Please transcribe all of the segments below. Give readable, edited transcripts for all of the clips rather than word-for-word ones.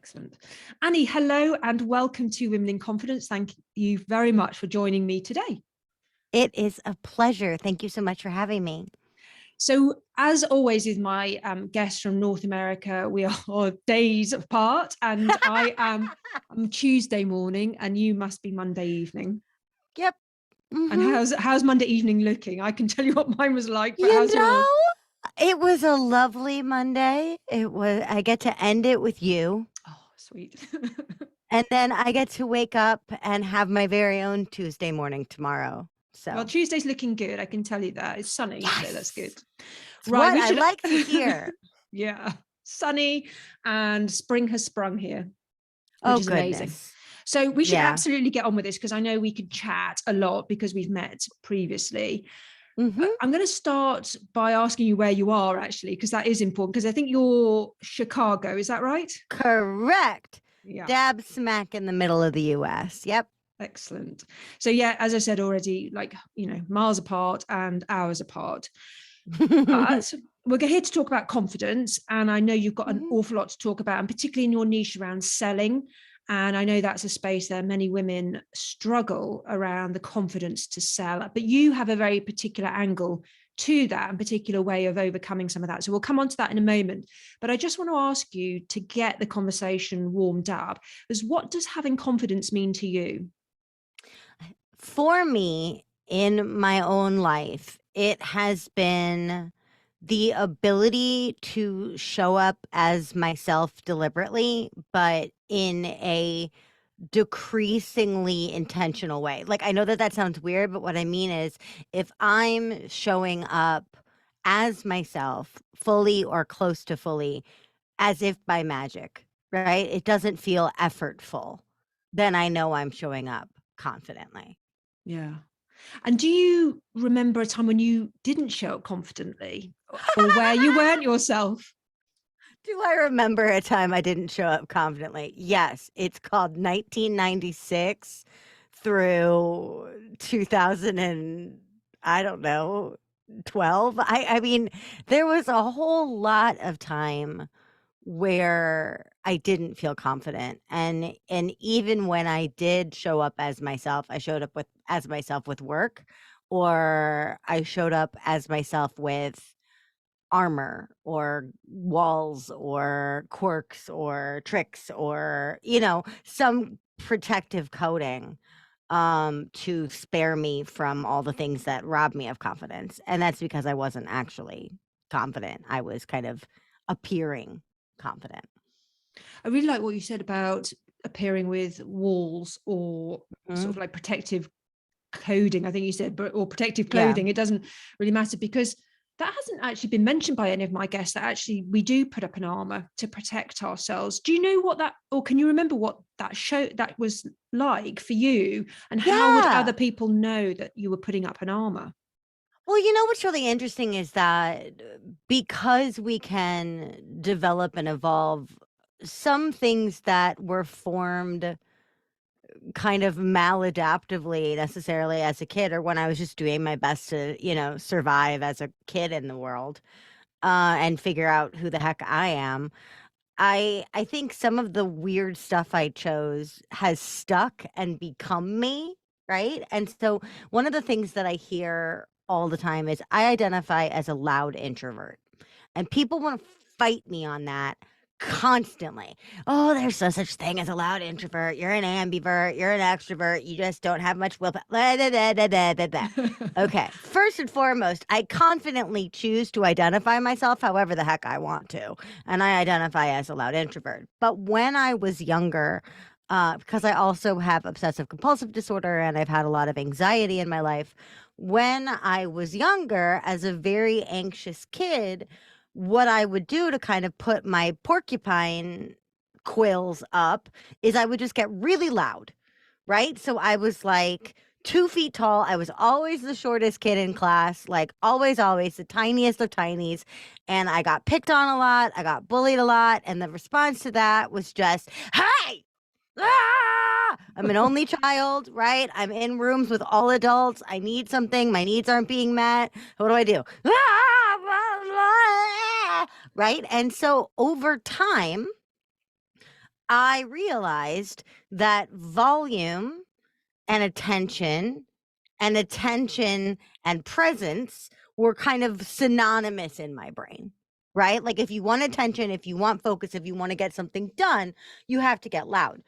Excellent. Annie, hello and welcome to Women in Confidence. Thank you very much for joining me today. It is a pleasure. Thank you so much for having me. So, as always with my guests from North America, we are days apart, and I'm Tuesday morning, and you must be Monday evening. Yep. And how's Monday evening looking? I can tell you what mine was like, but how's yours? It was a lovely Monday. I get to end it with you. Oh, sweet. And then I get to wake up and have my very own Tuesday morning tomorrow. So Well, Tuesday's looking good. I can tell you that. It's sunny, yes, so that's good. It's right, what I like to hear. Yeah, sunny, and spring has sprung here, which is goodness. amazing. So we should absolutely get on with this because I know we could chat a lot because we've met previously. I'm going to start by asking you where you are actually, because that is important, because I think you're Chicago. Is that right? Correct. Yeah. Dab smack in the middle of the US. Yep. Excellent. So yeah, as I said already, like, miles apart and hours apart. But we're here to talk about confidence. And I know you've got an awful lot to talk about, and particularly in your niche around selling. And I know that's a space that many women struggle around the confidence to sell. But you have a very particular angle to that and particular way of overcoming some of that. So we'll come on to that in a moment. But I just want to ask you to get the conversation warmed up, is what does having confidence mean to you? For me, in my own life, it has been the ability to show up as myself deliberately, but in a decreasingly intentional way. Like, I know that sounds weird, but what I mean is if I'm showing up as myself fully or close to fully, as if by magic, right? It doesn't feel effortful. Then I know I'm showing up confidently. Yeah. And do you remember a time when you didn't show up confidently or where you weren't yourself? Do I remember a time I didn't show up confidently? Yes. It's called 1996 through 2000 and I don't know, 12. I mean, there was a whole lot of time where I didn't feel confident. And even when I did show up as myself, I showed up as myself with work, or I showed up as myself with armor or walls or quirks or tricks or, some protective coating to spare me from all the things that rob me of confidence. And that's because I wasn't actually confident. I was kind of appearing confident. I really like what you said about appearing with walls or sort of like protective coding, I think you said, or protective clothing. It doesn't really matter, because that hasn't actually been mentioned by any of my guests, that actually we do put up an armor to protect ourselves. Do you know what that, or can you remember what that was like for you, and how would other people know that you were putting up an armor? Well, what's really interesting is that because we can develop and evolve some things that were formed kind of maladaptively necessarily as a kid, or when I was just doing my best to, survive as a kid in the world, and figure out who the heck I am. I think some of the weird stuff I chose has stuck and become me, right? And so one of the things that I hear all the time is I identify as a loud introvert. And people want to fight me on that constantly. Oh, there's no such thing as a loud introvert. You're an ambivert. You're an extrovert. You just don't have much willpower. Okay. First and foremost, I confidently choose to identify myself however the heck I want to. And I identify as a loud introvert. But when I was younger, because I also have obsessive compulsive disorder and I've had a lot of anxiety in my life, when I was younger, as a very anxious kid, what I would do to kind of put my porcupine quills up is I would just get really loud, right? So I was like 2 feet tall. I was always the shortest kid in class, like always, always the tiniest of tinies. And I got picked on a lot. I got bullied a lot. And the response to that was just, hey, I'm an only child, right? I'm in rooms with all adults. I need something. My needs aren't being met. What do I do? Right? And so over time, I realized that volume and attention and presence were kind of synonymous in my brain, right? Like if you want attention, if you want focus, if you want to get something done, you have to get loud.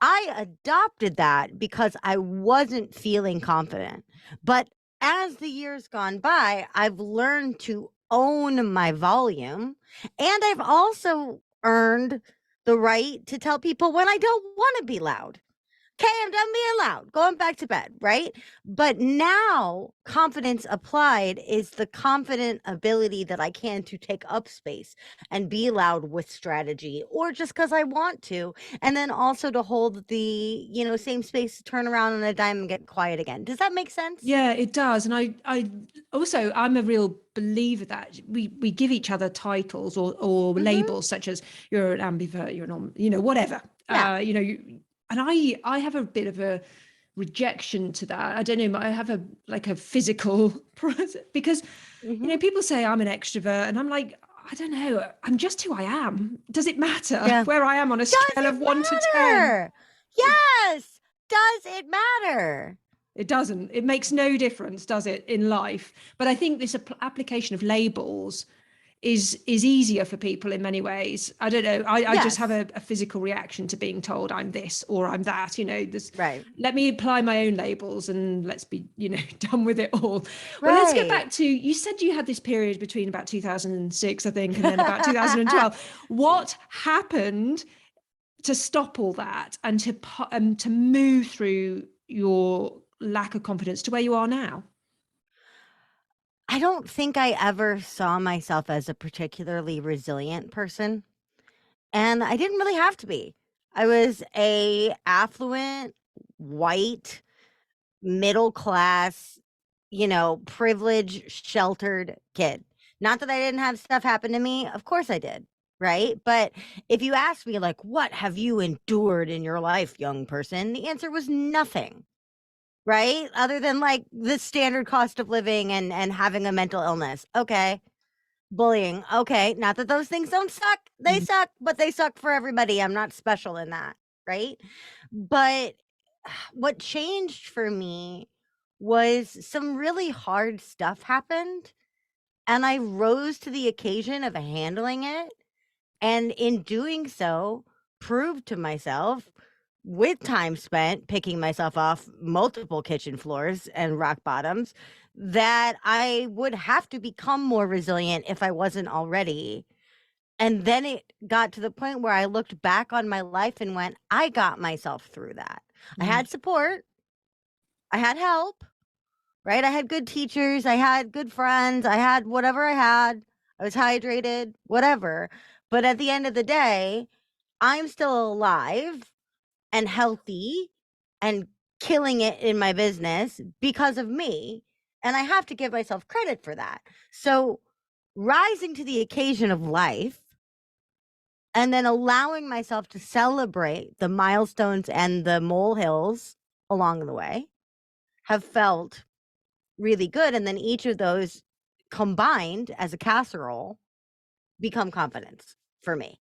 I adopted that because I wasn't feeling confident. But as the years gone by, I've learned to own my volume, and I've also earned the right to tell people when I don't want to be loud. Okay, I'm done being loud, going back to bed, right? But now, confidence applied is the confident ability that I can to take up space and be loud with strategy or just because I want to. And then also to hold the, same space, turn around on a dime and get quiet again. Does that make sense? Yeah, it does. And I also, I'm a real believer that we give each other titles or labels such as you're an ambivert, you're an, whatever. Yeah. And I have a bit of a rejection to that. I don't know. I have a physical because people say I'm an extrovert, and I'm like, I don't know. I'm just who I am. Does it matter where I am on a scale of 1 to 10? Yes. Does it matter? It doesn't. It makes no difference, does it, in life? But I think this application of labels is easier for people in many ways. I don't know. I just have a physical reaction to being told I'm this or I'm that. Right. Let me apply my own labels and let's be, done with it all. Well, let's get back to, you said you had this period between about 2006, I think, and then about 2012. What happened to stop all that and to move through your lack of confidence to where you are now? I don't think I ever saw myself as a particularly resilient person, and I didn't really have to be. I was a affluent, white, middle class, privileged, sheltered kid. Not that I didn't have stuff happen to me. Of course I did. Right. But if you ask me, like, what have you endured in your life, young person? The answer was nothing. Right? Other than like the standard cost of living and having a mental illness. Okay. Bullying. Okay. Not that those things don't suck. They suck, but they suck for everybody. I'm not special in that. Right. But what changed for me was some really hard stuff happened, and I rose to the occasion of handling it. And in doing so, proved to myself with time spent picking myself off multiple kitchen floors and rock bottoms that I would have to become more resilient if I wasn't already. And then it got to the point where I looked back on my life and went, I got myself through that. I had support, I had help, right? I had good teachers, I had good friends, I had whatever I had. I was hydrated, whatever. But at the end of the day, I'm still alive and healthy and killing it in my business because of me. And I have to give myself credit for that. So rising to the occasion of life and then allowing myself to celebrate the milestones and the molehills along the way have felt really good. And then each of those combined as a casserole become confidence for me.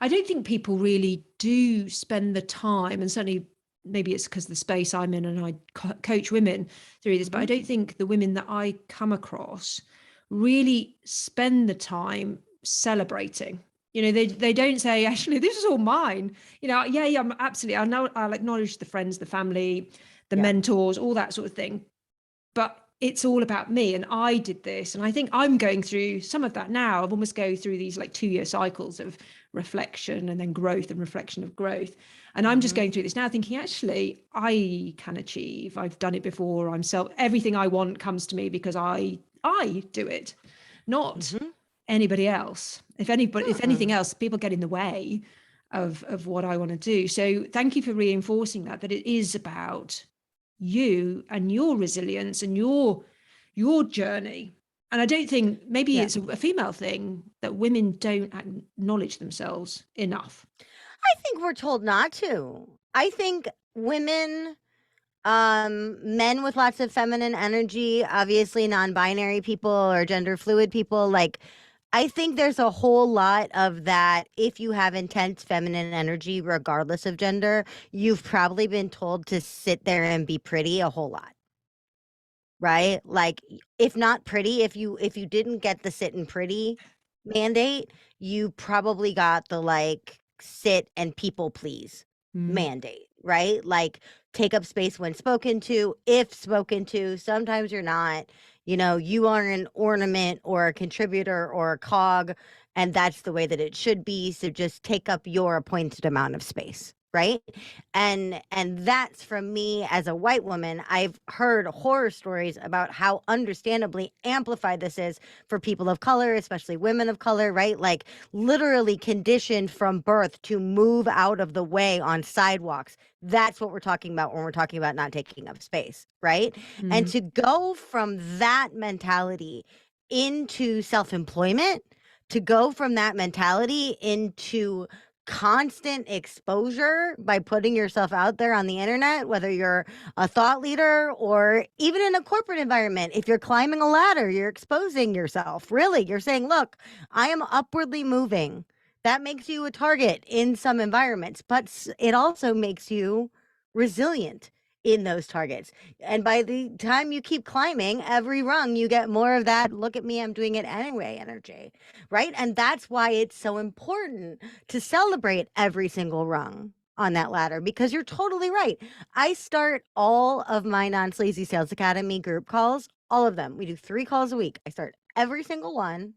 I don't think people really do spend the time, and certainly maybe it's because the space I'm in and I coach women through this, but I don't think the women that I come across really spend the time celebrating. They don't say, actually, this is all mine. Yeah, I'm absolutely, I'll acknowledge the friends, the family, the mentors, all that sort of thing. But it's all about me, and I did this. And I think I'm going through some of that now. I've almost go through these like 2-year cycles of reflection and then growth and reflection of growth. And I'm just going through this now thinking, actually, I can achieve. I've done it before. Everything I want comes to me because I do it, not anybody else. If anything else, people get in the way of what I want to do. So thank you for reinforcing that it is about you and your resilience and your journey. And I don't think maybe it's a female thing that women don't acknowledge themselves enough. I think we're told not to. I think women, men with lots of feminine energy, obviously non-binary people or gender fluid people, like I think there's a whole lot of that. If you have intense feminine energy, regardless of gender, you've probably been told to sit there and be pretty a whole lot. Right? Like, if not pretty, if you didn't get the sit and pretty mandate, you probably got the like sit and people please mandate, right? Like, take up space when spoken to, if spoken to. Sometimes you're not. You are an ornament or a contributor or a cog, and that's the way that it should be. So just take up your appointed amount of space, right? And that's from me as a white woman. I've heard horror stories about how understandably amplified this is for people of color, especially women of color, right? Like, literally conditioned from birth to move out of the way on sidewalks. That's what we're talking about when we're talking about not taking up space, right? And to go from that mentality into self-employment, to go from that mentality into constant exposure by putting yourself out there on the internet, whether you're a thought leader or even in a corporate environment. If you're climbing a ladder, you're exposing yourself. Really, you're saying, look, I am upwardly moving. That makes you a target in some environments, but it also makes you resilient in those targets. And by the time you keep climbing every rung, you get more of that, look at me, I'm doing it anyway energy, right? And that's why it's so important to celebrate every single rung on that ladder, because you're totally right. I start all of my non-sleazy sales academy group calls, all of them. We do 3 calls a week. I start every single one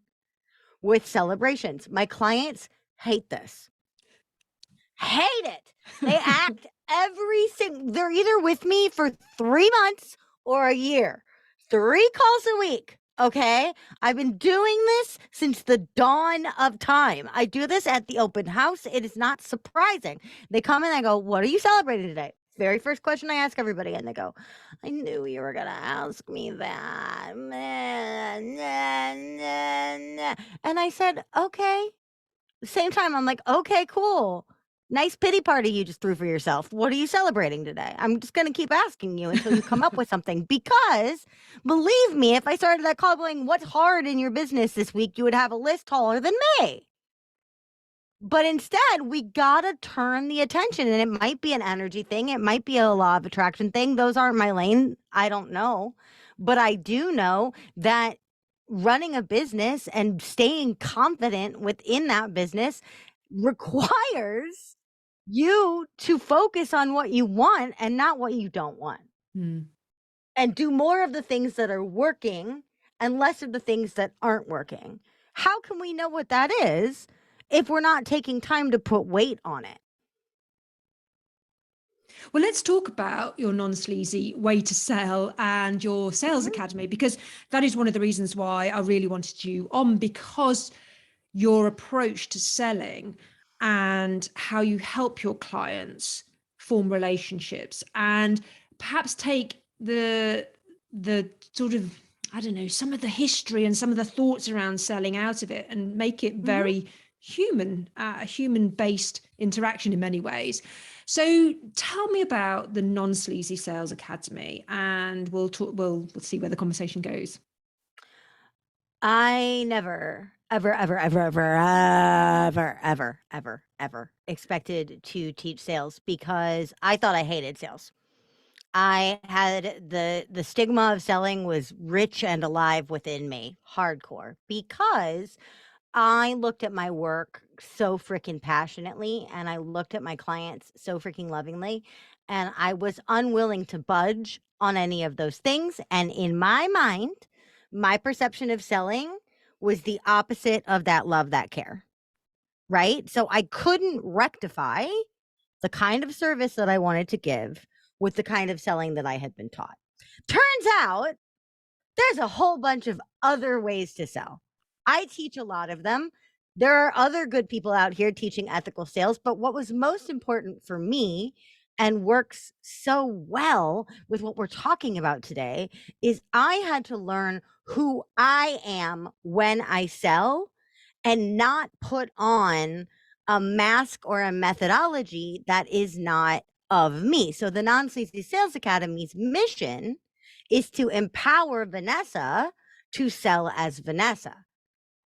with celebrations. My clients hate this. Hate it. They act they're either with me for 3 months or a year. 3 calls a week. Okay. I've been doing this since the dawn of time. I do this at the open house. It is not surprising. They come in and I go, what are you celebrating today? Very first question I ask everybody, and they go, I knew you were going to ask me that. And I said, okay. Same time, I'm like, okay, cool. Nice pity party you just threw for yourself. What are you celebrating today? I'm just going to keep asking you until you come up with something, because believe me, if I started that call going, what's hard in your business this week, you would have a list taller than me. But instead, we got to turn the attention, and it might be an energy thing. It might be a law of attraction thing. Those aren't my lane. I don't know. But I do know that running a business and staying confident within that business requires you to focus on what you want and not what you don't want. And do more of the things that are working and less of the things that aren't working. How can we know what that is if we're not taking time to put weight on it? Well, let's talk about your non-sleazy way to sell and your sales academy, because that is one of the reasons why I really wanted you on, because your approach to selling and how you help your clients form relationships and perhaps take the sort of, I don't know, some of the history and some of the thoughts around selling out of it and make it very human, a human-based interaction in many ways. So tell me about the non-sleazy sales academy, and we'll see where the conversation goes. I never, ever expected to teach sales, because I thought I hated sales. I had the stigma of selling was rich and alive within me, hardcore, because I looked at my work so freaking passionately, and I looked at my clients so freaking lovingly, and I was unwilling to budge on any of those things. And in my mind, my perception of selling was the opposite of that love, that care, right? So I couldn't rectify the kind of service that I wanted to give with the kind of selling that I had been taught. Turns out there's a whole bunch of other ways to sell. I teach a lot of them. There are other good people out here teaching ethical sales, but what was most important for me and works so well with what we're talking about today is I had to learn who I am when I sell and not put on a mask or a methodology that is not of me. So the Non-Sleazy Sales Academy's mission is to empower Vanessa to sell as Vanessa.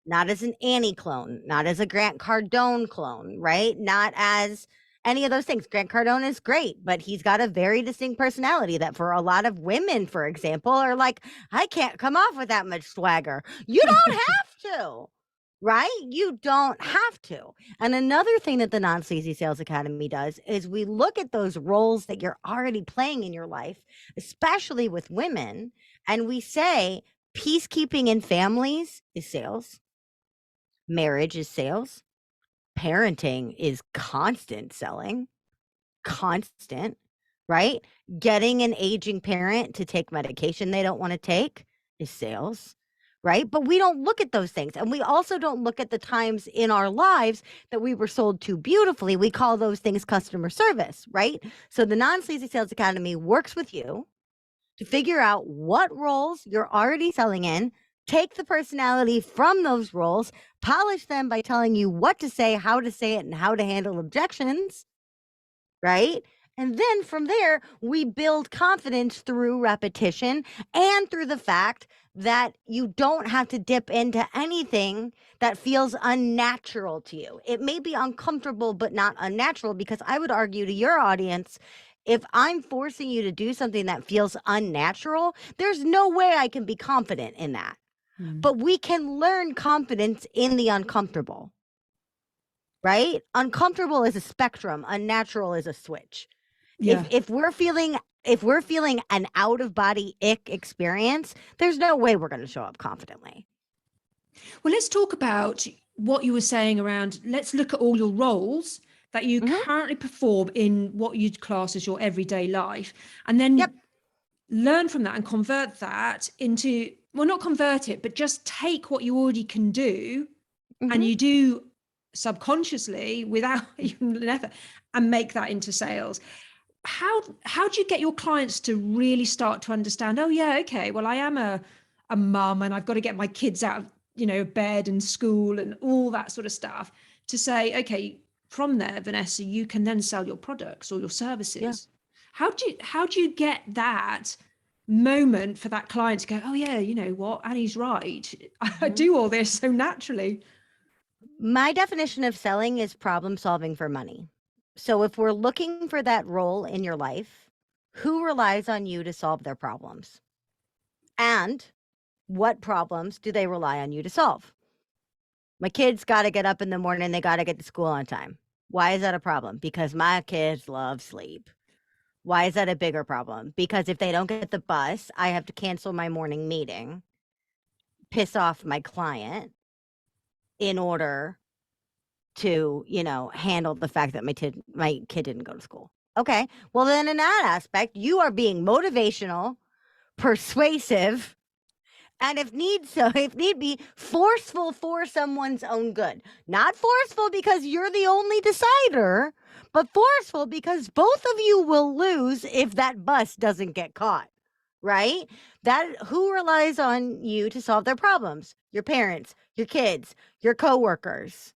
not as an Annie clone, not as a Grant Cardone clone, right? Not as any of those things. Grant Cardone is great, but he's got a very distinct personality that for a lot of women, for example, are like, I can't come off with that much swagger. You don't have to, right? You don't have to. And another thing that the Non Sleazy Sales Academy does is we look at those roles that you're already playing in your life, especially with women, and we say, peacekeeping in families is sales. Marriage is sales. Parenting is constant selling, constant, right? Getting an aging parent to take medication they don't want to take is sales, right? But we don't look at those things. And we also don't look at the times in our lives that we were sold to beautifully. We call those things customer service, right? So the Non Sleazy Sales Academy works with you to figure out what roles you're already selling in, take the personality from those roles, polish them by telling you what to say, how to say it, and how to handle objections, right? And then from there, we build confidence through repetition and through the fact that you don't have to dip into anything that feels unnatural to you. It may be uncomfortable, but not unnatural, because I would argue to your audience, if I'm forcing you to do something that feels unnatural, there's no way I can be confident in that. But we can learn confidence in the uncomfortable, right? Uncomfortable is a spectrum, unnatural is a switch. Yeah. If we're feeling an out of body ick experience, there's no way we're going to show up confidently. Well, let's talk about what you were saying around, let's look at all your roles that you currently perform in what you'd class as your everyday life, and then learn from that and convert that into, well, not convert it, but just take what you already can do and you do subconsciously without even an effort, and make that into sales. How do you get your clients to really start to understand, oh yeah, okay, well, I am a mum and I've got to get my kids out of bed and school and all that sort of stuff, to say, okay, from there, Vanessa, you can then sell your products or your services. Yeah. How do you get that moment for that client to go, oh yeah, you know what, Annie's right. I do all this so naturally. My definition of selling is problem solving for money. So if we're looking for that role in your life, who relies on you to solve their problems? And what problems do they rely on you to solve? My kids got to get up in the morning. They got to get to school on time. Why is that a problem? Because my kids love sleep. Why is that a bigger problem? Because if they don't get the bus, I have to cancel my morning meeting, piss off my client in order to, handle the fact that my kid didn't go to school. Okay. Well, then in that aspect, you are being motivational, persuasive, and if need be, forceful for someone's own good. Not forceful because you're the only decider, but forceful because both of you will lose if that bus doesn't get caught, right? Who relies on you to solve their problems? Your parents, your kids, your coworkers,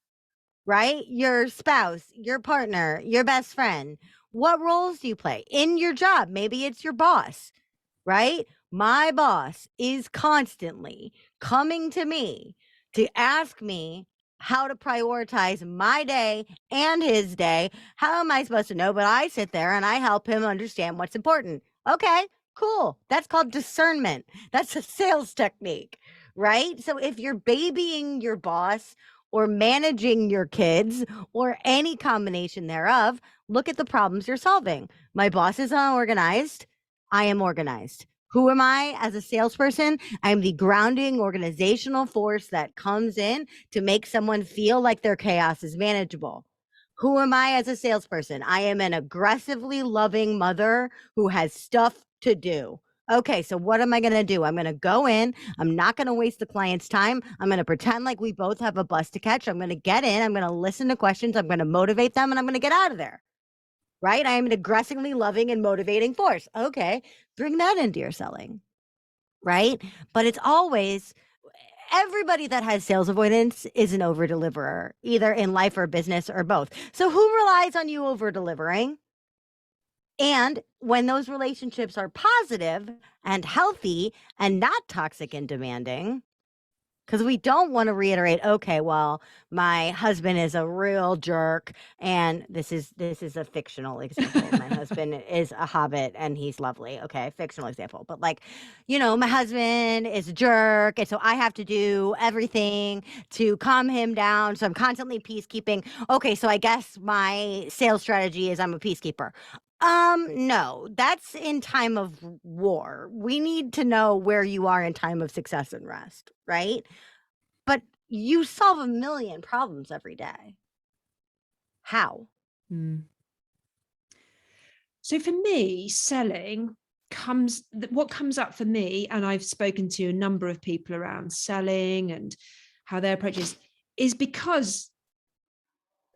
right? Your spouse, your partner, your best friend. What roles do you play in your job? Maybe it's your boss, right? My boss is constantly coming to me to ask me how to prioritize my day and his day. How am I supposed to know? But I sit there and I help him understand what's important. Okay, cool. That's called discernment. That's a sales technique, right? So if you're babying your boss or managing your kids or any combination thereof, look at the problems you're solving. My boss is unorganized. I am organized. Who am I as a salesperson? I'm the grounding organizational force that comes in to make someone feel like their chaos is manageable. Who am I as a salesperson? I am an aggressively loving mother who has stuff to do. Okay, so what am I going to do? I'm going to go in. I'm not going to waste the client's time. I'm going to pretend like we both have a bus to catch. I'm going to get in. I'm going to listen to questions. I'm going to motivate them, and I'm going to get out of there. Right? I am an aggressively loving and motivating force. Okay, bring that into your selling, right? But it's always, everybody that has sales avoidance is an over deliverer, either in life or business or both. So who relies on you over delivering? And when those relationships are positive and healthy and not toxic and demanding, Because we don't want to reiterate, okay, well, my husband is a real jerk, and this is a fictional example. My husband is a hobbit and he's lovely. Okay, fictional example. But like, my husband is a jerk, and so I have to do everything to calm him down. So I'm constantly peacekeeping. Okay, so I guess my sales strategy is I'm a peacekeeper. No, that's in time of war. We need to know where you are in time of success and rest, right? But you solve a million problems every day. How? So for me, selling what comes up for me, and I've spoken to a number of people around selling and how their approach is because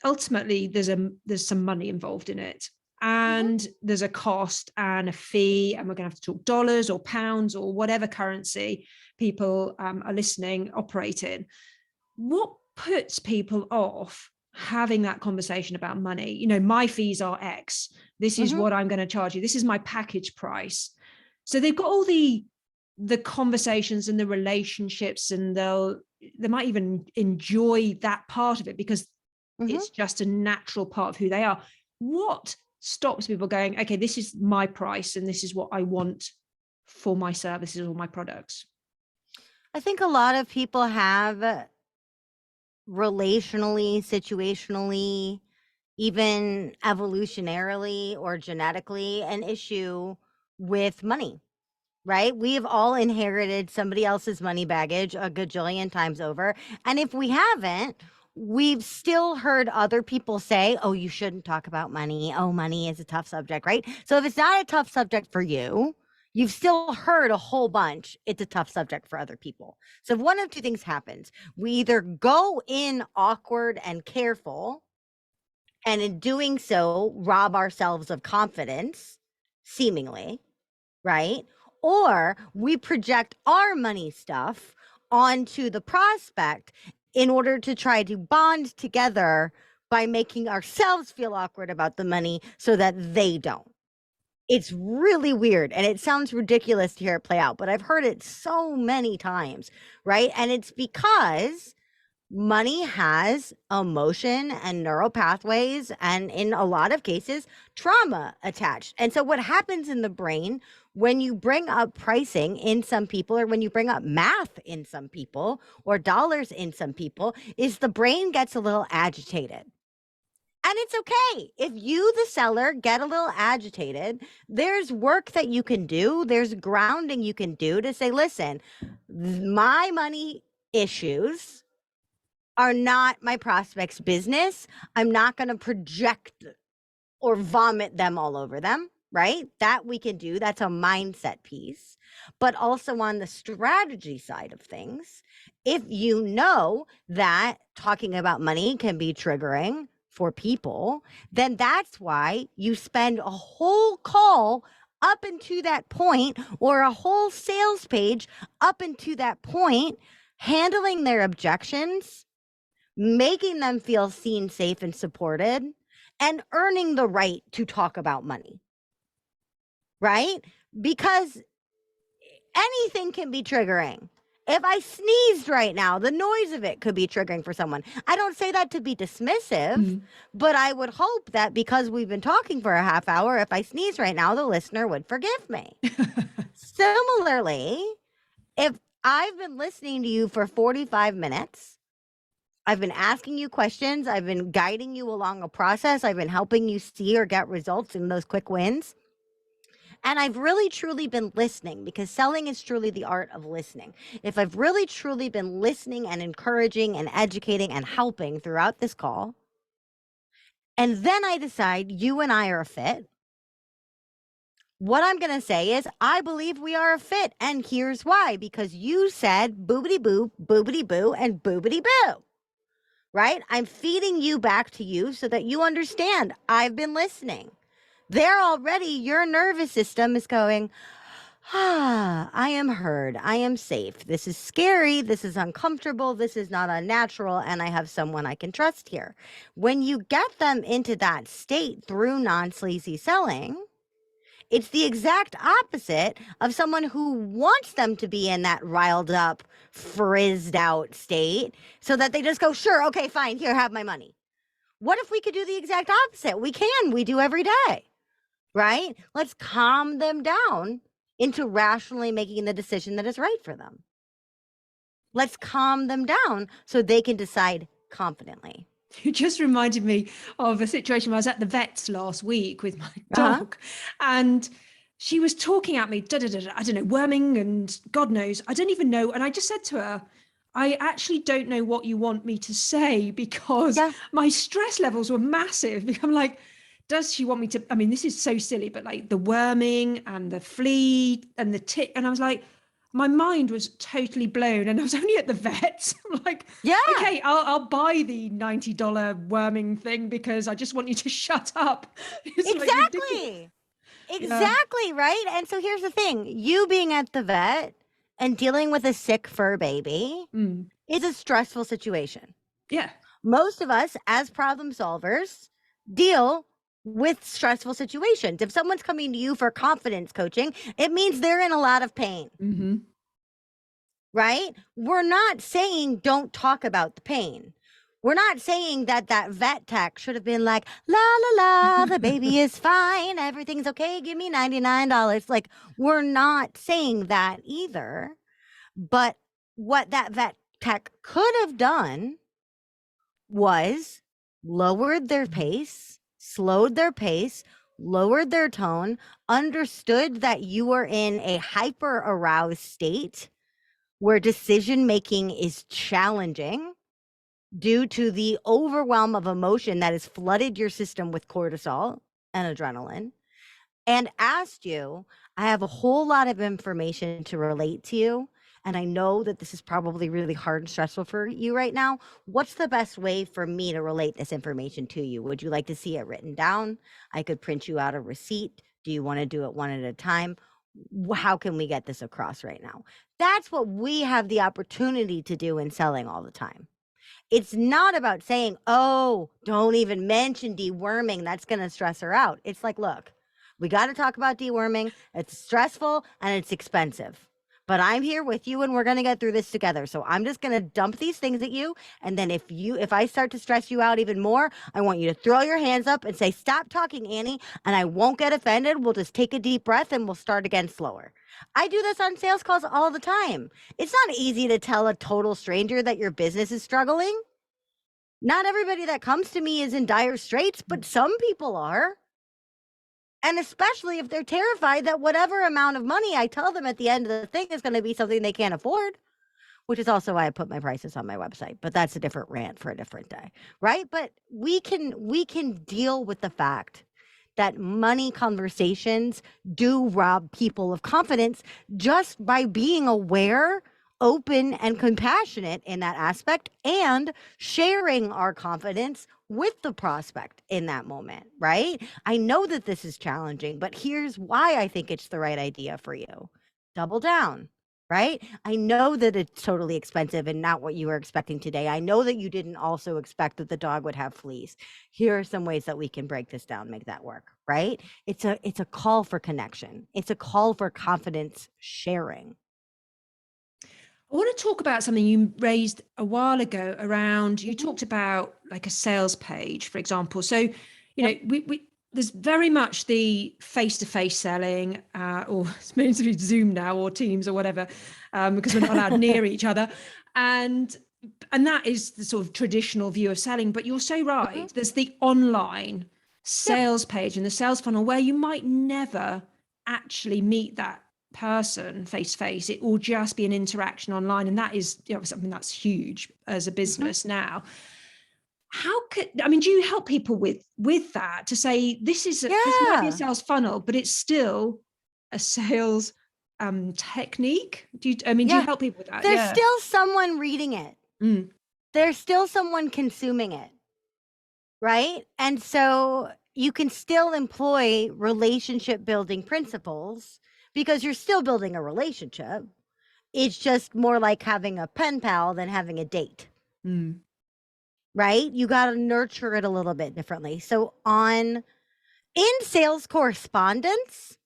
ultimately there's some money involved in it, and there's a cost and a fee, and we're going to have to talk dollars or pounds or whatever currency people are listening operate in. What puts people off having that conversation about money? My fees are X, this is what I'm going to charge you, this is my package price. So they've got all the conversations and the relationships, and they might even enjoy that part of it because it's just a natural part of who they are. What stops people going, okay, this is my price and this is what I want for my services or my products? I think a lot of people have relationally, situationally, even evolutionarily or genetically, an issue with money, right? We've all inherited somebody else's money baggage a gajillion times over. And if we haven't, we've still heard other people say, oh, you shouldn't talk about money. Oh, money is a tough subject, right? So if it's not a tough subject for you, you've still heard a whole bunch, it's a tough subject for other people. So if one of two things happens, we either go in awkward and careful, and in doing so, rob ourselves of confidence, seemingly, right? Or we project our money stuff onto the prospect in order to try to bond together by making ourselves feel awkward about the money so that they don't. It's really weird, and it sounds ridiculous to hear it play out, but I've heard it so many times, right? And it's because money has emotion and neural pathways, and in a lot of cases, trauma attached. And so what happens in the brain when you bring up pricing in some people, or when you bring up math in some people, or dollars in some people, is the brain gets a little agitated. And it's okay. If you, the seller, get a little agitated, there's work that you can do. There's grounding you can do to say, listen, my money issues are not my prospect's business. I'm not going to project or vomit them all over them, right? That we can do. That's a mindset piece. But also on the strategy side of things, if you know that talking about money can be triggering for people, then that's why you spend a whole call up into that point, or a whole sales page up into that point, handling their objections, making them feel seen, safe, and supported, and earning the right to talk about money, right? Because anything can be triggering. If I sneezed right now, the noise of it could be triggering for someone. I don't say that to be dismissive, but I would hope that because we've been talking for a half hour, if I sneeze right now, the listener would forgive me. Similarly, if I've been listening to you for 45 minutes, I've been asking you questions, I've been guiding you along a process, I've been helping you see or get results in those quick wins. And I've really truly been listening, because selling is truly the art of listening. If I've really truly been listening and encouraging and educating and helping throughout this call, and then I decide you and I are a fit, what I'm going to say is, I believe we are a fit. And here's why: because you said boobity boo, boobity boo, and boobity boo. Right? I'm feeding you back to you so that you understand I've been listening. There already, your nervous system is going, I am heard. I am safe. This is scary. This is uncomfortable. This is not unnatural. And I have someone I can trust here. When you get them into that state through non-sleazy selling, It's the exact opposite of someone who wants them to be in that riled up, frizzed out state so that they just go, sure, okay, fine, here, have my money. What if we could do the exact opposite? We can, we do every day, right? Let's calm them down into rationally making the decision that is right for them. Let's calm them down so they can decide confidently. You just reminded me of a situation where I was at the vet's last week with my dog, and she was talking at me, I don't know, worming and God knows, I don't even know. And I just said to her, I actually don't know what you want me to say because my stress levels were massive. I'm like, does she want me to, I mean, this is so silly, but like the worming and the flea and the tick. And I was like, my mind was totally blown, and I was only at the vet. I'm like, okay, I'll buy the $90 worming thing because I just want you to shut up. It's Exactly, right? And so here's the thing. You being at the vet and dealing with a sick fur baby is a stressful situation. Yeah. Most of us, as problem solvers, deal with stressful situations. If someone's coming to you for confidence coaching, it means they're in a lot of pain. Right? We're not saying don't talk about the pain. We're not saying that vet tech should have been like, la, la, la, the baby is fine. Everything's okay. Give me $99. Like, we're not saying that either. But what that vet tech could have done was lowered their pace, slowed their pace, lowered their tone, understood that you were in a hyper aroused state where decision making is challenging due to the overwhelm of emotion that has flooded your system with cortisol and adrenaline, and asked you, I have a whole lot of information to relate to you, and I know that this is probably really hard and stressful for you right now. What's the best way for me to relate this information to you? Would you like to see it written down? I could print you out a receipt. Do you want to do it one at a time? How can we get this across right now? That's what we have the opportunity to do in selling all the time. It's not about saying, oh, don't even mention deworming. That's going to stress her out. It's like, look, we got to talk about deworming. It's stressful and it's expensive. But I'm here with you and we're going to get through this together. So I'm just going to dump these things at you. And then if I start to stress you out even more, I want you to throw your hands up and say, stop talking, Annie. And I won't get offended. We'll just take a deep breath and we'll start again slower. I do this on sales calls all the time. It's not easy to tell a total stranger that your business is struggling. Not everybody that comes to me is in dire straits, but some people are. And especially if they're terrified that whatever amount of money I tell them at the end of the thing is going to be something they can't afford, which is also why I put my prices on my website. But that's a different rant for a different day, right? But we can deal with the fact that money conversations do rob people of confidence just by being aware, open, and compassionate in that aspect, and sharing our confidence with the prospect in that moment, right? I know that this is challenging, but here's why I think it's the right idea for you. Double down, right? I know that it's totally expensive and not what you were expecting today. I know that you didn't also expect that the dog would have fleas. Here are some ways that we can break this down, make that work, right? It's a call for connection. It's a call for confidence sharing. I want to talk about something you raised a while ago around, you talked about like a sales page, for example. So, you know, there's very much the face-to-face selling, or it's mostly Zoom now or Teams or whatever, because we're not allowed near each other. And that is the sort of traditional view of selling. But you're so right. There's the online sales page and the sales funnel where you might never actually meet that person face to face. It will just be an interaction online, and that is, you know, something that's huge as a business now. How could, I mean, do you help people with that, to say this is this might be a sales funnel, but it's still a sales technique? Do you help people with that? There's still someone reading it. There's still someone consuming it, right? And so you can still employ relationship building principles because you're still building a relationship. It's just more like having a pen pal than having a date. Right? You got to nurture it a little bit differently. So in sales correspondence,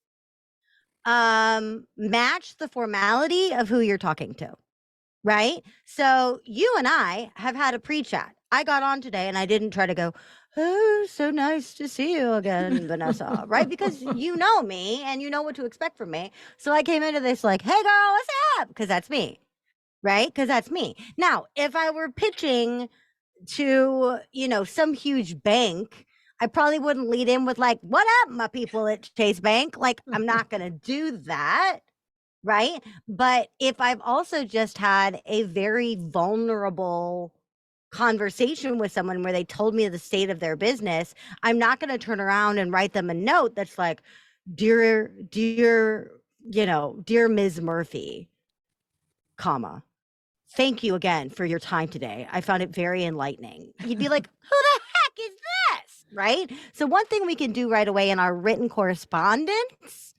Match the formality of who you're talking to, right? So you and I have had a pre-chat. I got on today and I didn't try to go, oh, so nice to see you again, Vanessa, right? Because you know me and you know what to expect from me. So I came into this like, hey girl, what's up? Because that's me, right? Because that's me. Now, if I were pitching to, some huge bank, I probably wouldn't lead in with like, what up, my people at Chase Bank? Like, I'm not going to do that. Right. But if I've also just had a very vulnerable conversation with someone where they told me the state of their business, I'm not going to turn around and write them a note that's like, dear, dear Ms. Murphy, comma, thank you again for your time today. I found it very enlightening. You'd be like, who the heck is this? Right. So one thing we can do right away in our written correspondence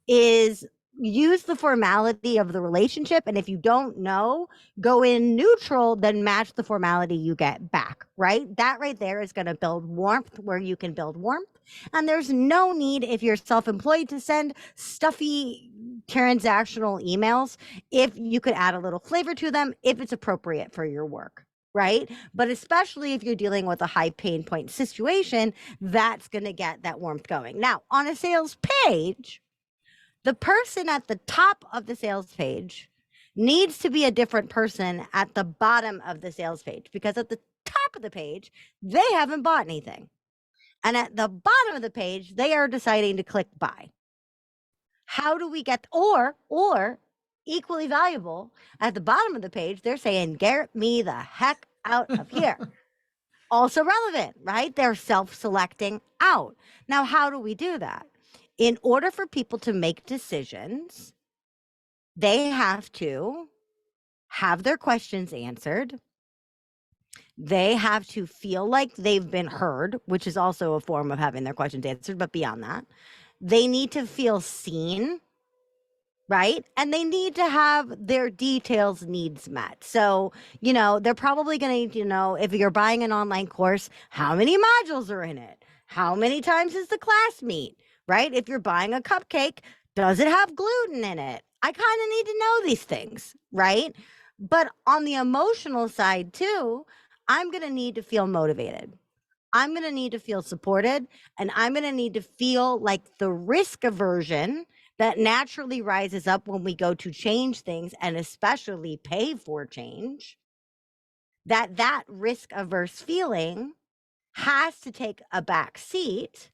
is use the formality of the relationship. And if you don't know, go in neutral, then match the formality you get back, right? That right there is going to build warmth where you can build warmth. And there's no need, if you're self-employed, to send stuffy transactional emails if you could add a little flavor to them, if it's appropriate for your work. Right. But especially if you're dealing with a high pain point situation, that's going to get that warmth going. Now, on a sales page, the person at the top of the sales page needs to be a different person at the bottom of the sales page, because at the top of the page, they haven't bought anything. And at the bottom of the page, they are deciding to click buy. How do we get, or equally valuable, at the bottom of the page, they're saying, get me the heck out of here. Also relevant, right? They're self-selecting out. Now, how do we do that? In order for people to make decisions, they have to have their questions answered. They have to feel like they've been heard, which is also a form of having their questions answered. But beyond that, they need to feel seen, right? And they need to have their details needs met. So, they're probably going to need to know, if you're buying an online course, how many modules are in it? How many times does the class meet? Right? If you're buying a cupcake, does it have gluten in it? I kind of need to know these things, right? But on the emotional side too, I'm going to need to feel motivated. I'm going to need to feel supported, and I'm going to need to feel like the risk aversion that naturally rises up when we go to change things, and especially pay for change, that risk averse feeling has to take a back seat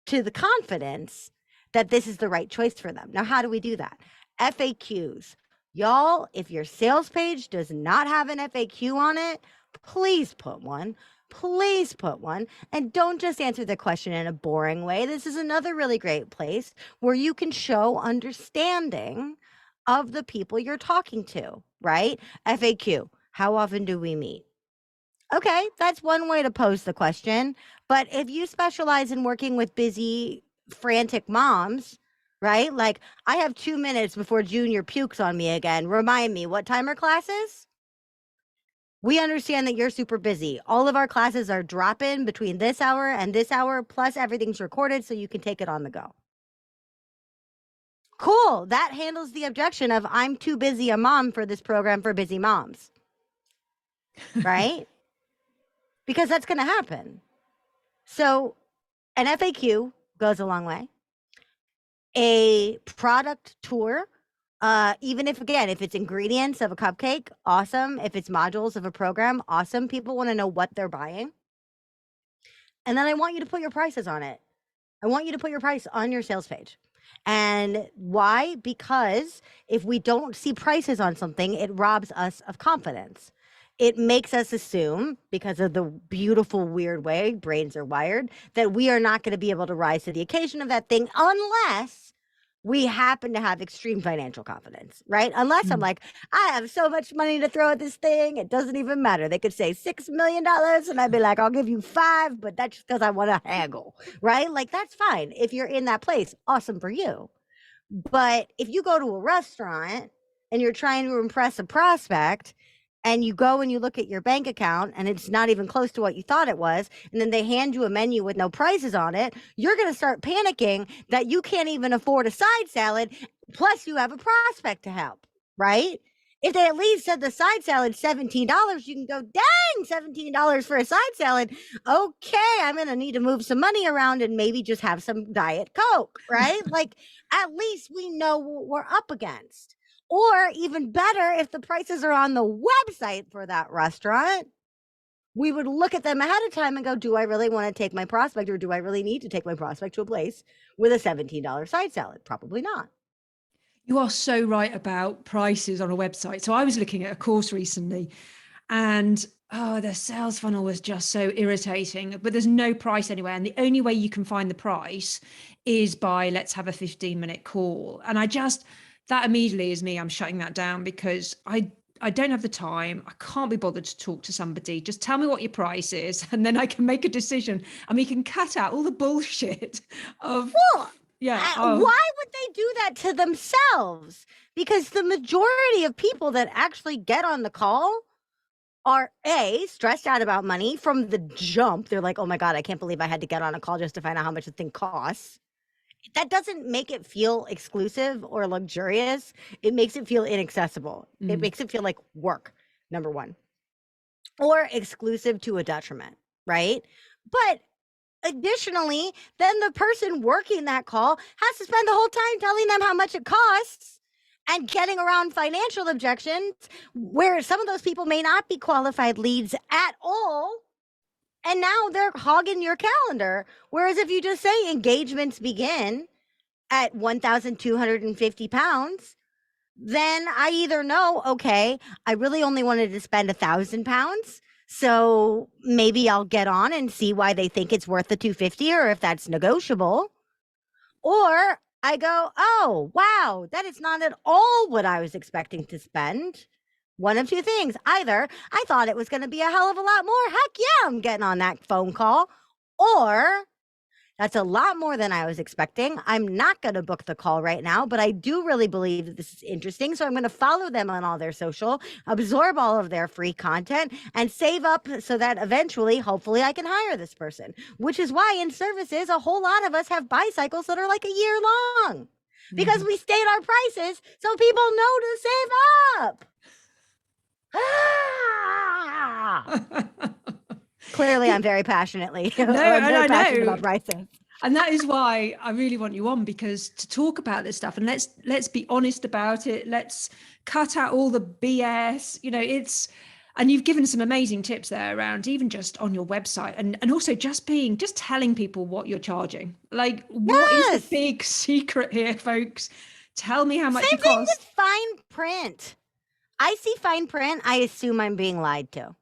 to the confidence that this is the right choice for them. Now, how do we do that? FAQs. Y'all, if your sales page does not have an FAQ on it, please put one. Please put one. And don't just answer the question in a boring way. This is another really great place where you can show understanding of the people you're talking to, right? FAQ. How often do we meet? Okay, that's one way to pose the question. But if you specialize in working with busy, frantic moms, right? Like, I have 2 minutes before Junior pukes on me again. Remind me, what time are classes? We understand that you're super busy. All of our classes are drop-in between this hour and this hour, plus everything's recorded so you can take it on the go. Cool. That handles the objection of, I'm too busy a mom for this program for busy moms. Right? Because that's going to happen. So an FAQ goes a long way. A product tour, even if it's ingredients of a cupcake, awesome. If it's modules of a program, awesome. People want to know what they're buying. And then I want you to put your prices on it. I want you to put your price on your sales page. And why? Because if we don't see prices on something, it robs us of confidence. It makes us assume, because of the beautiful, weird way brains are wired, that we are not going to be able to rise to the occasion of that thing unless we happen to have extreme financial confidence, right? Unless I'm like, I have so much money to throw at this thing, it doesn't even matter. They could say $6 million and I'd be like, I'll give you 5, but that's just because I want to haggle, right? Like, that's fine. If you're in that place, awesome for you. But if you go to a restaurant and you're trying to impress a prospect and you go and you look at your bank account and it's not even close to what you thought it was, and then they hand you a menu with no prices on it, you're going to start panicking that you can't even afford a side salad, plus you have a prospect to help, right? If they at least said the side salad $17, you can go, dang, $17 for a side salad. Okay, I'm going to need to move some money around and maybe just have some Diet Coke, right? Like, at least we know what we're up against. Or even better, if the prices are on the website for that restaurant, we would look at them ahead of time and go, do I really want to take my prospect, or do I really need to take my prospect to a place with a $17 side salad? Probably not. You are so right about prices on a website. So I was looking at a course recently, and the sales funnel was just so irritating, but there's no price anywhere. And the only way you can find the price is by, let's have a 15-minute call. And that immediately is me. I'm shutting that down because I don't have the time. I can't be bothered to talk to somebody. Just tell me what your price is, and then I can make a decision, and we can cut out all the bullshit of, why would they do that to themselves? Because the majority of people that actually get on the call are stressed out about money from the jump. They're like, oh my God, I can't believe I had to get on a call just to find out how much the thing costs. That doesn't make it feel exclusive or luxurious. It makes it feel inaccessible. It makes it feel like work, number one, or exclusive to a detriment, right? But additionally, then the person working that call has to spend the whole time telling them how much it costs and getting around financial objections, where some of those people may not be qualified leads at all. And now they're hogging your calendar. Whereas if you just say engagements begin at 1,250 pounds, then I either know, okay, I really only wanted to spend 1,000 pounds. So maybe I'll get on and see why they think it's worth the 250, or if that's negotiable. Or I go, oh, wow, that is not at all what I was expecting to spend. One of two things. Either I thought it was going to be a hell of a lot more. Heck yeah, I'm getting on that phone call. Or that's a lot more than I was expecting. I'm not going to book the call right now, but I do really believe that this is interesting. So I'm going to follow them on all their social, absorb all of their free content, and save up so that eventually, hopefully, I can hire this person. Which is why in services, a whole lot of us have buy cycles that are like a year long, because we state our prices so people know to save up. Clearly, I'm very passionately passionate about prices. And that is why I really want you on, because to talk about this stuff, and let's be honest about it. Let's cut out all the BS. And you've given some amazing tips there around even just on your website, and also just telling people what you're charging. Like, what is the big secret here, folks? Tell me how much it costs. Same thing with fine print. I see fine print, I assume I'm being lied to.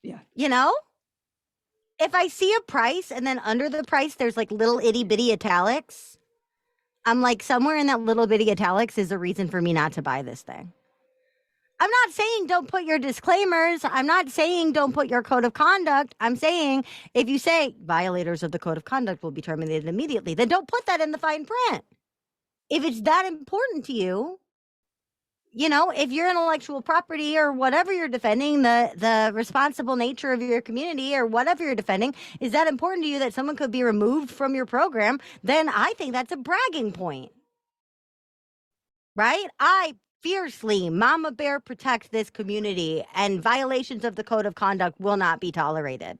Yeah. If I see a price and then under the price there's like little itty bitty italics, I'm like, somewhere in that little bitty italics is a reason for me not to buy this thing. I'm not saying don't put your disclaimers. I'm not saying don't put your code of conduct. I'm saying if you say violators of the code of conduct will be terminated immediately, then don't put that in the fine print. If it's that important to you, if your intellectual property or whatever you're defending, the responsible nature of your community or whatever you're defending, is that important to you that someone could be removed from your program, then I think that's a bragging point. Right? I fiercely mama bear protect this community, and violations of the code of conduct will not be tolerated.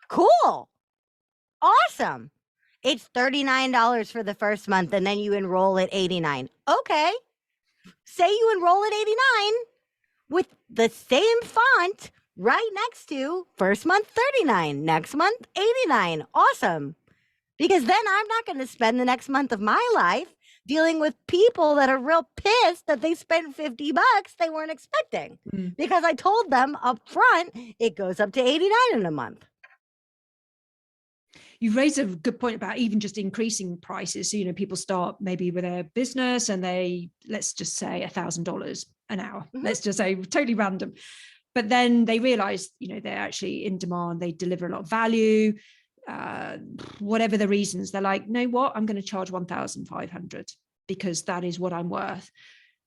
Cool. Awesome. It's $39 for the first month, and then you enroll at $89. Okay. Say you enroll at $89 with the same font right next to first month $39, next month $89. Awesome. Because then I'm not going to spend the next month of my life dealing with people that are real pissed that they spent $50 they weren't expecting. Because I told them up front it goes up to $89 in a month. You raised a good point about even just increasing prices. So, people start maybe with a business and let's just say $1,000 an hour. Let's just say totally random. But then they realize, they're actually in demand. They deliver a lot of value, whatever the reasons. They're like, know what? I'm going to charge $1,500 because that is what I'm worth.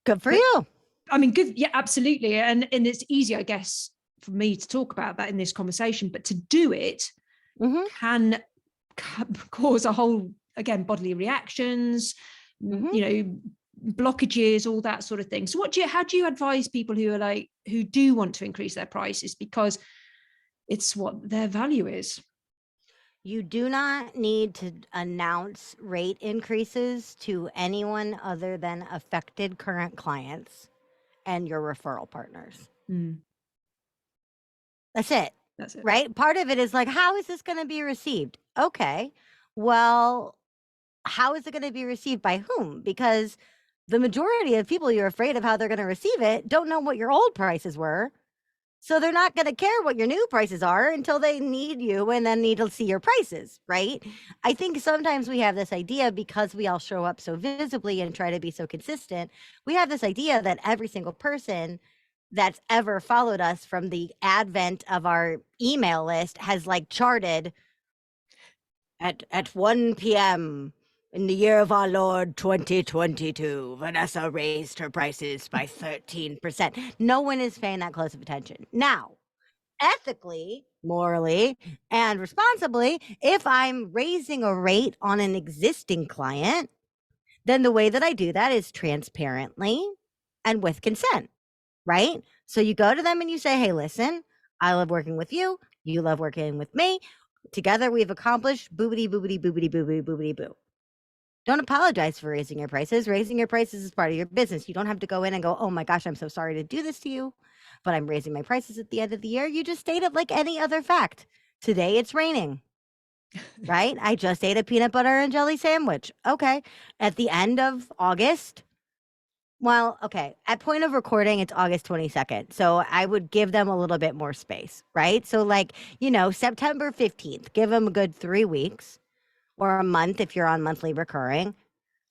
Good for you. I mean, good. Yeah, absolutely. And it's easy, I guess, for me to talk about that in this conversation, but to do it can cause a whole, again, bodily reactions, blockages, all that sort of thing. So how do you advise people who do want to increase their prices because it's what their value is? You do not need to announce rate increases to anyone other than affected current clients and your referral partners. That's it. That's it. Right? Part of it is like, how is this going to be received? Okay. Well, how is it going to be received by whom? Because the majority of people you're afraid of how they're going to receive it don't know what your old prices were. So they're not going to care what your new prices are until they need you and then need to see your prices, right? I think sometimes we have this idea because we all show up so visibly and try to be so consistent. We have this idea that every single person that's ever followed us from the advent of our email list has like charted at 1 p.m. in the year of our Lord 2022, Vanessa raised her prices by 13%. No one is paying that close of attention. Now, ethically, morally, and responsibly, if I'm raising a rate on an existing client, then the way that I do that is transparently and with consent, right? So you go to them and you say, hey, listen, I love working with you. You love working with me. Together we've accomplished boobity, boobity, boobity, boobity, boobity, boo. Don't apologize for raising your prices. Raising your prices is part of your business. You don't have to go in and go, oh my gosh, I'm so sorry to do this to you, but I'm raising my prices at the end of the year. You just state it like any other fact. Today it's raining, right? I just ate a peanut butter and jelly sandwich. Okay. At the end of August, well, okay. At point of recording, it's August 22nd. So I would give them a little bit more space, right? So like, September 15th, give them a good 3 weeks or a month if you're on monthly recurring.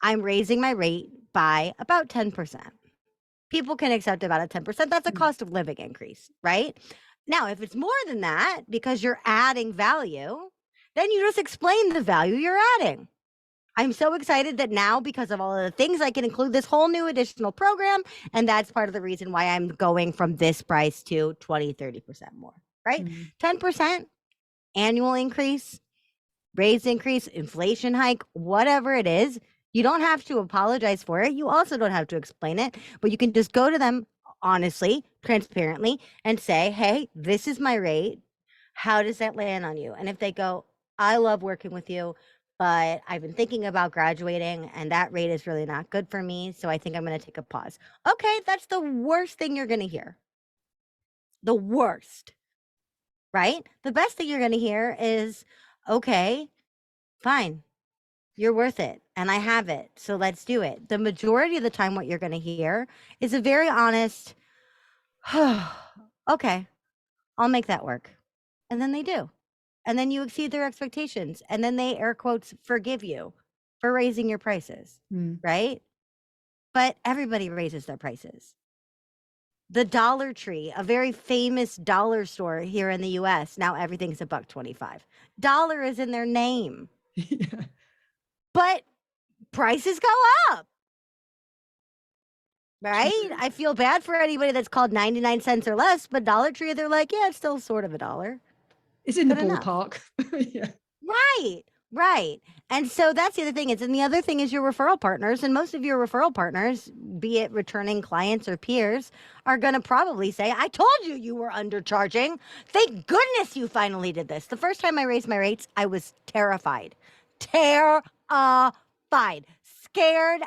I'm raising my rate by about 10%. People can accept about a 10%. That's a cost of living increase, right? Now, if it's more than that, because you're adding value, then you just explain the value you're adding. I'm so excited that now, because of all of the things, I can include this whole new additional program. And that's part of the reason why I'm going from this price to 20, 30% more, right? 10% annual increase, raise increase, inflation hike, whatever it is. You don't have to apologize for it. You also don't have to explain it, but you can just go to them honestly, transparently, and say, hey, this is my rate. How does that land on you? And if they go, I love working with you, but I've been thinking about graduating and that rate is really not good for me. So I think I'm going to take a pause. Okay, that's the worst thing you're going to hear. The worst, right? The best thing you're going to hear is, okay, fine, you're worth it and I have it. So let's do it. The majority of the time, what you're going to hear is a very honest, okay, I'll make that work. And then they do. And then you exceed their expectations. And then they, air quotes, forgive you for raising your prices, right? But everybody raises their prices. The Dollar Tree, a very famous dollar store here in the US, now everything's $1.25. Dollar is in their name. Yeah. But prices go up. Right? I feel bad for anybody that's called 99 cents or less, but Dollar Tree, they're like, yeah, it's still sort of a dollar. It's in the ballpark. Yeah. Right. And so that's the other thing is, and the other thing is your referral partners, and most of your referral partners, be it returning clients or peers, are going to probably say, I told you you were undercharging. Thank goodness you finally did this. The first time I raised my rates, I was terrified, scared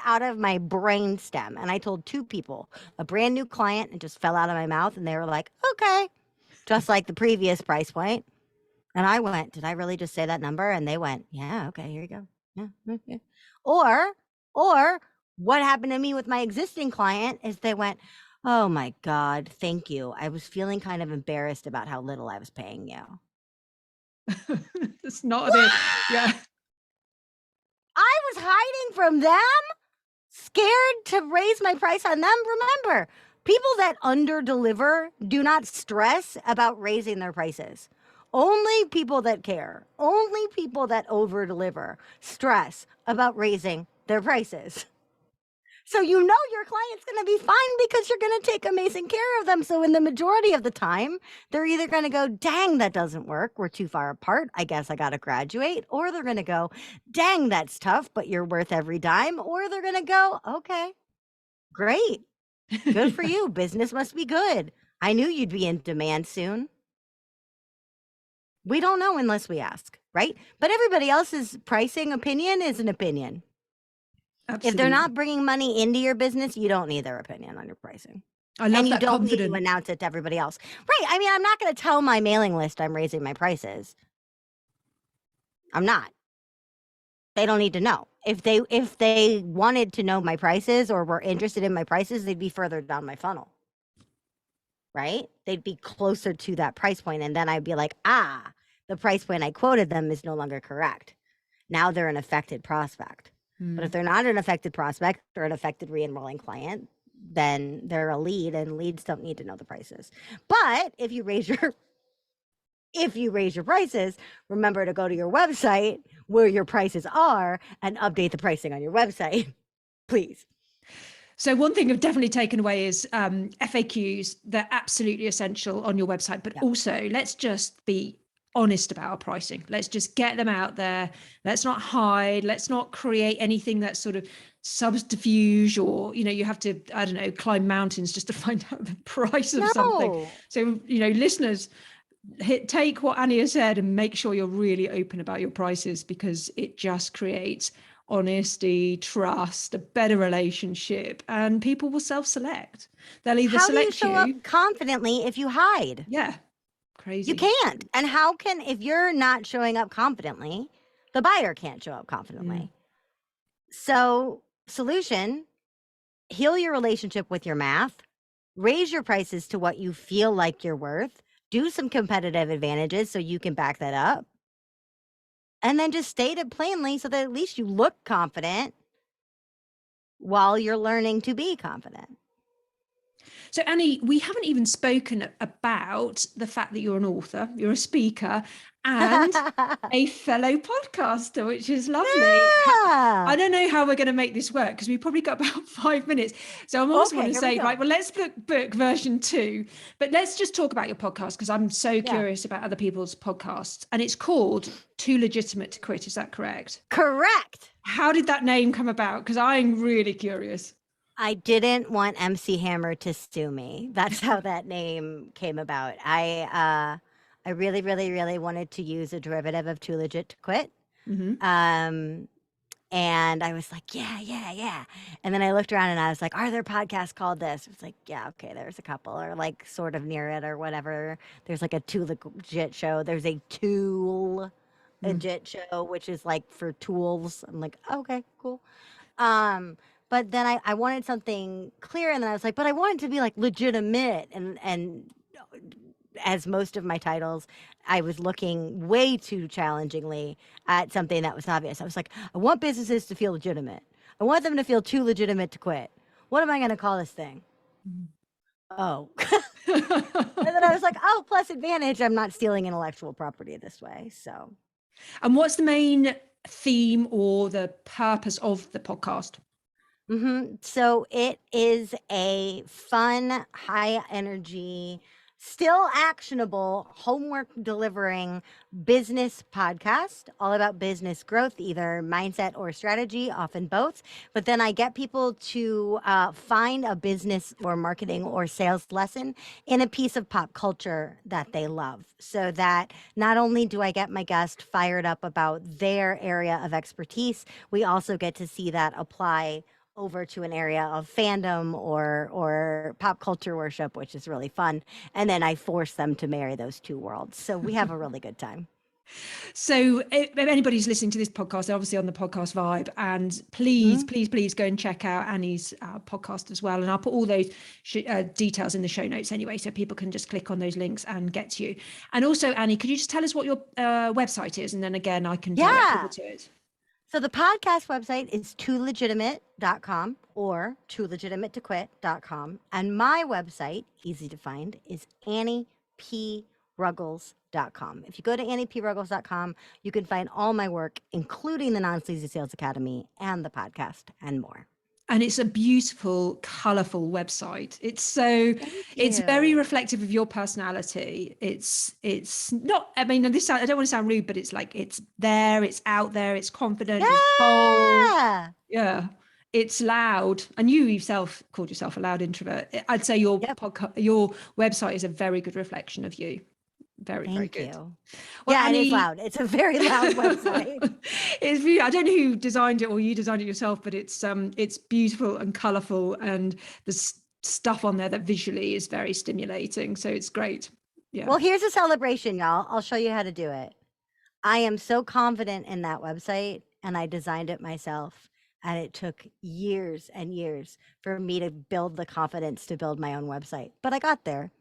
out of my brainstem. And I told 2 people, a brand new client, and just fell out of my mouth. And they were like, okay, just like the previous price point. And I went, did I really just say that number? And they went, yeah, okay, here you go. Yeah. Or what happened to me with my existing client is they went, oh my God, thank you. I was feeling kind of embarrassed about how little I was paying you. It's not a bit, yeah. I was hiding from them, scared to raise my price on them. Remember, people that under-deliver do not stress about raising their prices. Only people that care, only people that over-deliver stress about raising their prices. So you know your client's going to be fine because you're going to take amazing care of them. So in the majority of the time, they're either going to go, dang, that doesn't work. We're too far apart. I guess I got to graduate. Or they're going to go, dang, that's tough, but you're worth every dime. Or they're going to go, okay, great. Good for you. Business must be good. I knew you'd be in demand soon. We don't know unless we ask, right? But everybody else's pricing opinion is an opinion. Absolutely. If they're not bringing money into your business, you don't need their opinion on your pricing. I love and you that don't confidence. need to announce it to everybody else. Right. I mean, I'm not going to tell my mailing list I'm raising my prices. I'm not. They don't need to know. If they wanted to know my prices or were interested in my prices, they'd be further down my funnel. Right? They'd be closer to that price point. And then I'd be like, the price point I quoted them is no longer correct. Now they're an affected prospect. But if they're not an affected prospect or an affected re-enrolling client, then they're a lead, and leads don't need to know the prices. But if you raise your prices, remember to go to your website where your prices are and update the pricing on your website, please. So one thing I've definitely taken away is FAQs. They're absolutely essential on your website, but also let's just be honest about our pricing. Let's just get them out there. Let's not hide. Let's not create anything that's sort of subterfuge, or, you have to, I don't know, climb mountains just to find out the price of something. So, listeners, take what Annie has said and make sure you're really open about your prices, because it just creates honesty, trust, a better relationship, and people will self-select. They'll either How do you select show up confidently if you hide? Yeah. Crazy. You can't. And how can, if you're not showing up confidently, the buyer can't show up confidently. So, solution, heal your relationship with your math, raise your prices to what you feel like you're worth, do some competitive advantages so you can back that up, and then just state it plainly so that at least you look confident while you're learning to be confident. So, Annie, we haven't even spoken about the fact that you're an author, you're a speaker, and a fellow podcaster, which is lovely. Yeah. I don't know how we're going to make this work, because we've probably got about 5 minutes. So I'm also going to say, right, well, let's book version 2, but let's just talk about your podcast, because I'm so curious about other people's podcasts. And it's called Too Legitimate to Quit. Is that correct? Correct. How did that name come about? Because I'm really curious. I didn't want MC Hammer to sue me. That's how that name came about. I really, really, really wanted to use a derivative of Too Legit to Quit. And I was like, yeah. And then I looked around and I was like, are there podcasts called this? It was like, yeah, okay, there's a couple, or like sort of near it or whatever. There's like a Too Legit show. There's a Tool Legit show, which is like for tools. I'm like, okay, cool. But then I wanted something clear, and then I was like, but I want it to be like legitimate. And as most of my titles, I was looking way too challengingly at something that was obvious. I was like, I want businesses to feel legitimate. I want them to feel too legitimate to quit. What am I going to call this thing? Oh. And then I was like, oh, plus advantage, I'm not stealing intellectual property this way. So. And what's the main theme or the purpose of the podcast? So it is a fun, high energy, still actionable, homework delivering business podcast, all about business growth, either mindset or strategy, often both. But then I get people to find a business or marketing or sales lesson in a piece of pop culture that they love, so that not only do I get my guest fired up about their area of expertise, we also get to see that apply over to an area of fandom or pop culture worship, which is really fun. And then I force them to marry those two worlds. So we have a really good time. So if anybody's listening to this podcast, they're obviously on the Podcast Vibe, and please go and check out Annie's podcast as well. And I'll put all those details in the show notes anyway, so people can just click on those links and get to you. And also, Annie, could you just tell us what your website is? And then again, I can direct people to it. So the podcast website is toolegitimate.com or toolegitimate-to-quit.com. And my website, easy to find, is anniePruggles.com. If you go to anniePruggles.com, you can find all my work, including the Non-Sleazy Sales Academy and the podcast and more. And it's a beautiful, colorful website. Thank It's very you. reflective of your personality. It's not, I mean, I don't want to sound rude, but it's like, it's there, it's out there, it's confident, it's bold. Yeah. Yeah. It's loud. And you yourself called yourself a loud introvert. I'd say your Yep. your website is a very good reflection of you. Very, very Thank good. you. Well, Yeah, it is Annie, loud. It's a very loud website. I don't know who designed it or you designed it yourself, but it's beautiful and colorful, and there's stuff on there that visually is very stimulating. So it's great. Yeah. Well, here's a celebration, y'all. I'll show you how to do it. I am so confident in that website, and I designed it myself. And it took years and years for me to build the confidence to build my own website. But I got there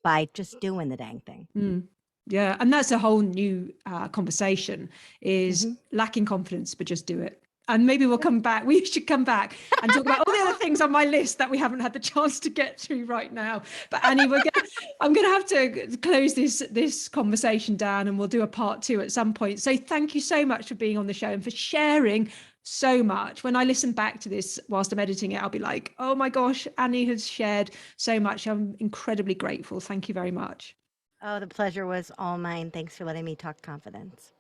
by just doing the dang thing. Mm. Yeah. And that's a whole new conversation, is Mm-hmm. lacking confidence, but just do it. And maybe we'll come back. We should come back and talk about all the other things on my list that we haven't had the chance to get through right now. But Annie, I'm going to have to close this conversation down, and we'll do a part 2 at some point. So thank you so much for being on the show and for sharing so much. When I listen back to this whilst I'm editing it, I'll be like, oh my gosh, Annie has shared so much. I'm incredibly grateful. Thank you very much. Oh, the pleasure was all mine. Thanks for letting me talk confidence.